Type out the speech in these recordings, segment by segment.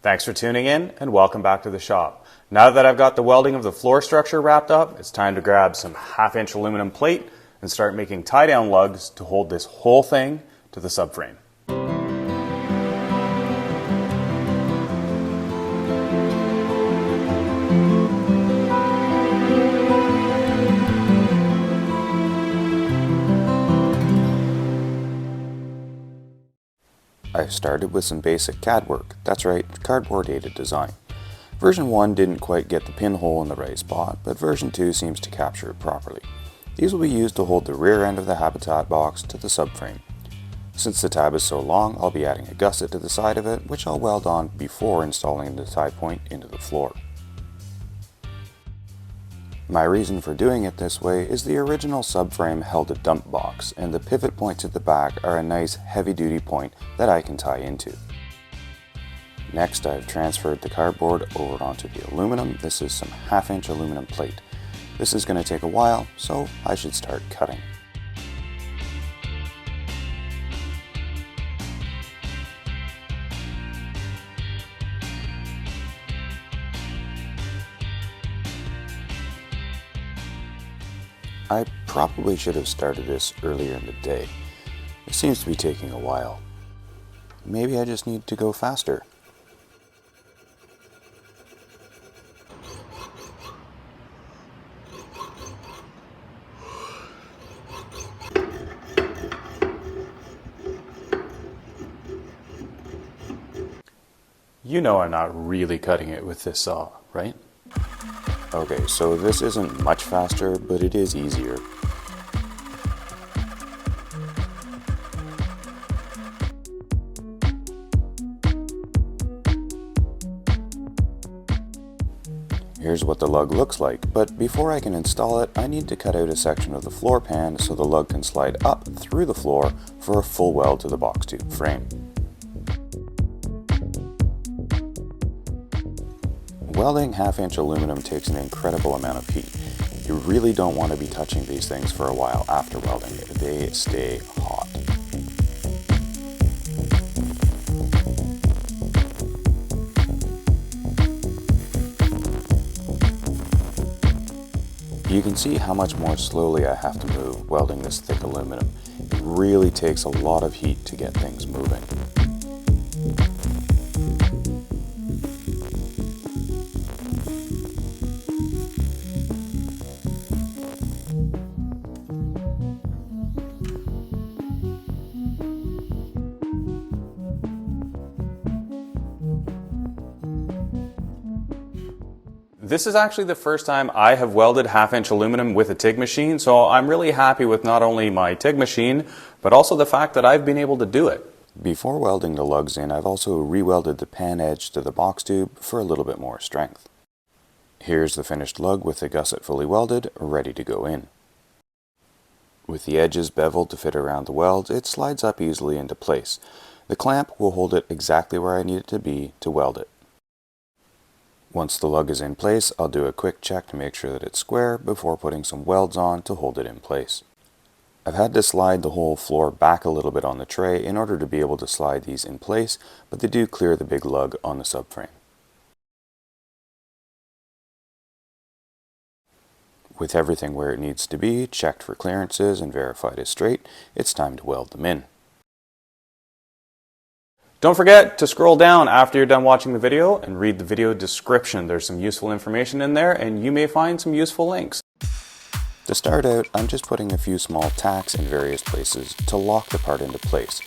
Thanks for tuning in and welcome back to the shop. Now that I've got the welding of the floor structure wrapped up, it's time to grab some 1/2-inch aluminum plate and start making tie-down lugs to hold this whole thing to the subframe. I started with some basic CAD work, that's right, cardboard aided design. Version 1 didn't quite get the pinhole in the right spot, but version 2 seems to capture it properly. These will be used to hold the rear end of the habitat box to the subframe. Since the tab is so long, I'll be adding a gusset to the side of it, which I'll weld on before installing the tie point into the floor. My reason for doing it this way is the original subframe held a dump box, and the pivot points at the back are a nice heavy-duty point that I can tie into. Next, I've transferred the cardboard over onto the aluminum. This is some 1/2-inch aluminum plate. This is going to take a while, so I should start cutting. I probably should have started this earlier in the day. It seems to be taking a while. Maybe I just need to go faster. You know I'm not really cutting it with this saw, right? Okay, so this isn't much faster, but it is easier. Here's what the lug looks like, but before I can install it, I need to cut out a section of the floor pan so the lug can slide up through the floor for a full weld to the box tube frame. Welding 1/2-inch aluminum takes an incredible amount of heat. You really don't want to be touching these things for a while after welding. They stay hot. You can see how much more slowly I have to move welding this thick aluminum. It really takes a lot of heat to get things moving. This is actually the first time I have welded 1/2-inch aluminum with a TIG machine, so I'm really happy with not only my TIG machine, but also the fact that I've been able to do it. Before welding the lugs in, I've also re-welded the pan edge to the box tube for a little bit more strength. Here's the finished lug with the gusset fully welded, ready to go in. With the edges beveled to fit around the weld, it slides up easily into place. The clamp will hold it exactly where I need it to be to weld it. Once the lug is in place, I'll do a quick check to make sure that it's square before putting some welds on to hold it in place. I've had to slide the whole floor back a little bit on the tray in order to be able to slide these in place, but they do clear the big lug on the subframe. With everything where it needs to be, checked for clearances and verified as straight, it's time to weld them in. Don't forget to scroll down after you're done watching the video and read the video description. There's some useful information in there and you may find some useful links. To start out, I'm just putting a few small tacks in various places to lock the part into place.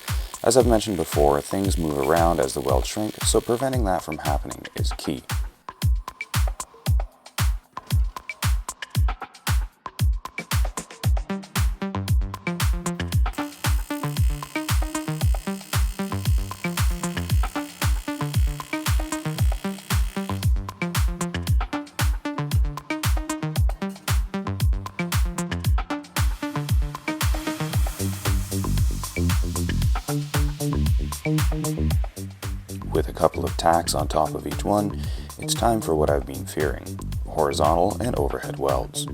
As I've mentioned before, things move around as the welds shrink, so preventing that from happening is key. With a couple of tacks on top of each one, it's time for what I've been fearing, horizontal and overhead welds.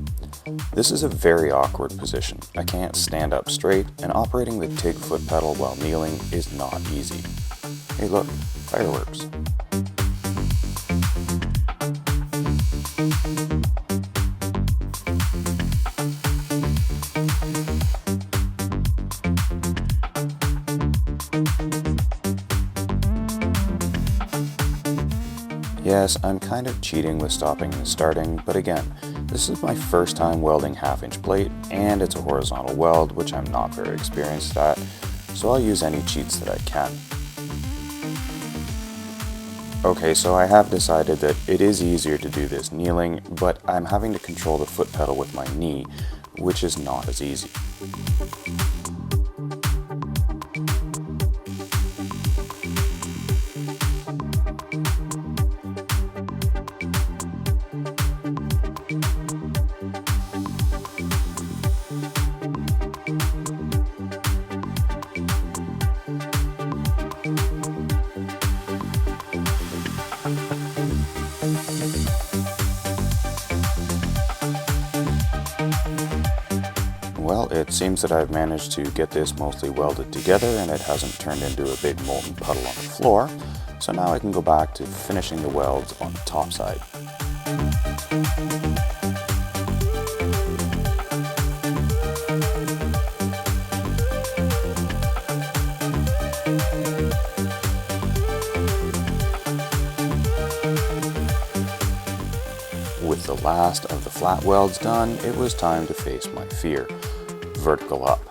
This is a very awkward position. I can't stand up straight, and operating the TIG foot pedal while kneeling is not easy. Hey look, fireworks. Yes, I'm kind of cheating with stopping and starting, but again, this is my first time welding half-inch plate, and it's a horizontal weld, which I'm not very experienced at, so I'll use any cheats that I can. Okay, so I have decided that it is easier to do this kneeling, but I'm having to control the foot pedal with my knee, which is not as easy. Well, it seems that I've managed to get this mostly welded together and it hasn't turned into a big molten puddle on the floor, so now I can go back to finishing the welds on the top side. With the last of the flat welds done, it was time to face my fear: vertical up.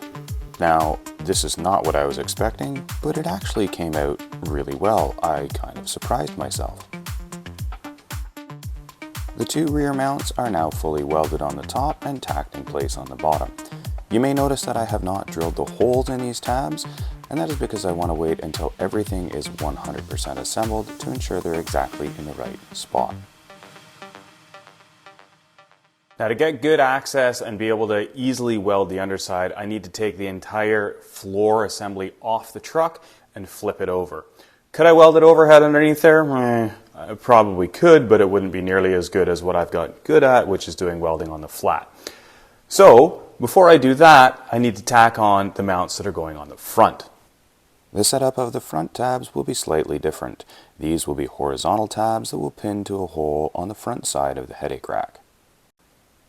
Now, this is not what I was expecting, but it actually came out really well. I kind of surprised myself. The two rear mounts are now fully welded on the top and tacked in place on the bottom. You may notice that I have not drilled the holes in these tabs, and that is because I want to wait until everything is 100% assembled to ensure they're exactly in the right spot. Now, to get good access and be able to easily weld the underside, I need to take the entire floor assembly off the truck and flip it over. Could I weld it overhead underneath there? I probably could, but it wouldn't be nearly as good as what I've got good at, which is doing welding on the flat. So, before I do that, I need to tack on the mounts that are going on the front. The setup of the front tabs will be slightly different. These will be horizontal tabs that will pin to a hole on the front side of the headache rack.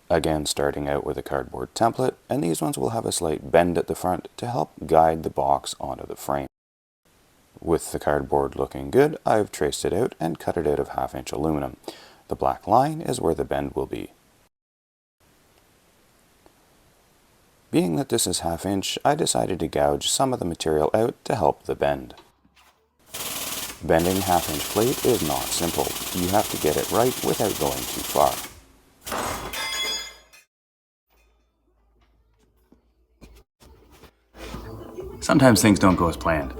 Again, starting out with a cardboard template, and these ones will have a slight bend at the front to help guide the box onto the frame. With the cardboard looking good, I've traced it out and cut it out of 1/2-inch aluminum. The black line is where the bend will be. Being that this is 1/2-inch, I decided to gouge some of the material out to help the bend. Bending 1/2-inch plate is not simple. You have to get it right without going too far. Sometimes things don't go as planned.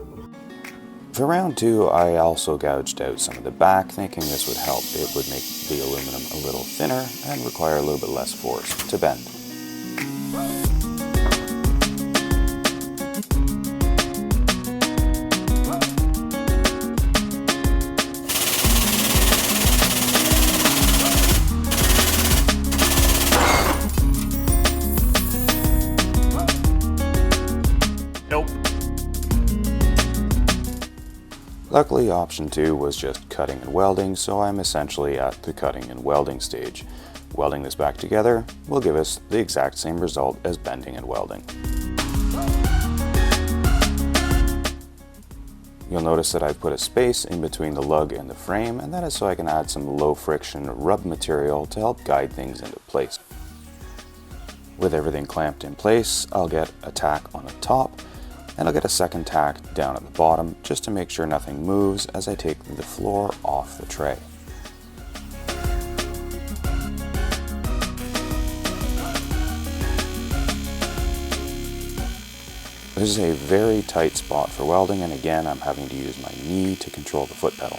For round 2, I also gouged out some of the back, thinking this would help. It would make the aluminum a little thinner and require a little bit less force to bend. Luckily, option 2 was just cutting and welding, so I'm essentially at the cutting and welding stage. Welding this back together will give us the exact same result as bending and welding. You'll notice that I've put a space in between the lug and the frame, and that is so I can add some low friction rub material to help guide things into place. With everything clamped in place, I'll get a tack on the top, and I'll get a second tack down at the bottom just to make sure nothing moves as I take the floor off the tray. This is a very tight spot for welding, and again I'm having to use my knee to control the foot pedal.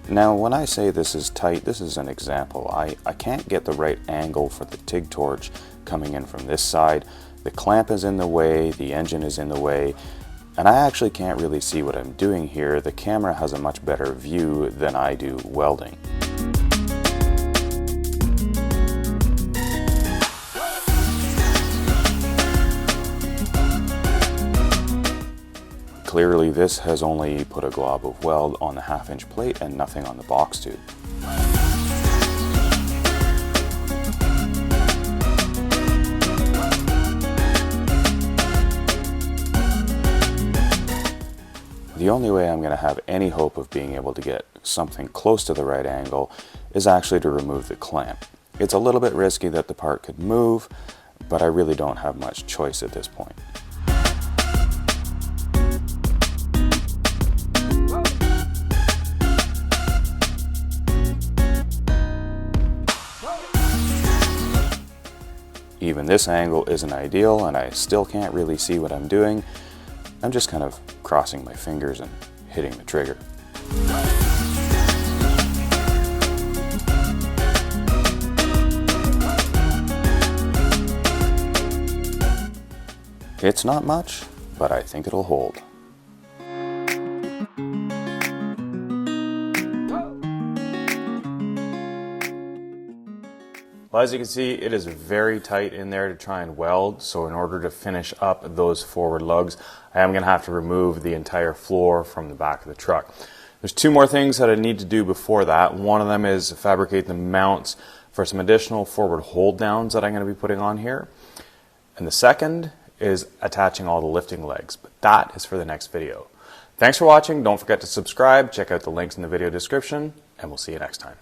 Now, when I say this is tight, this is an example. I can't get the right angle for the TIG torch coming in from this side. The clamp is in the way, the engine is in the way, and I actually can't really see what I'm doing here. The camera has a much better view than I do welding. Clearly this has only put a glob of weld on the 1/2-inch plate and nothing on the box tube. The only way I'm going to have any hope of being able to get something close to the right angle is actually to remove the clamp. It's a little bit risky that the part could move, but I really don't have much choice at this point. Even this angle isn't ideal, and I still can't really see what I'm doing. I'm just kind of crossing my fingers and hitting the trigger. It's not much, but I think it'll hold. Well, as you can see, it is very tight in there to try and weld, so in order to finish up those forward lugs, I am going to have to remove the entire floor from the back of the truck. There's two more things that I need to do before that. One of them is fabricate the mounts for some additional forward hold downs that I'm going to be putting on here. And the second is attaching all the lifting legs, but that is for the next video. Thanks for watching. Don't forget to subscribe, check out the links in the video description, and we'll see you next time.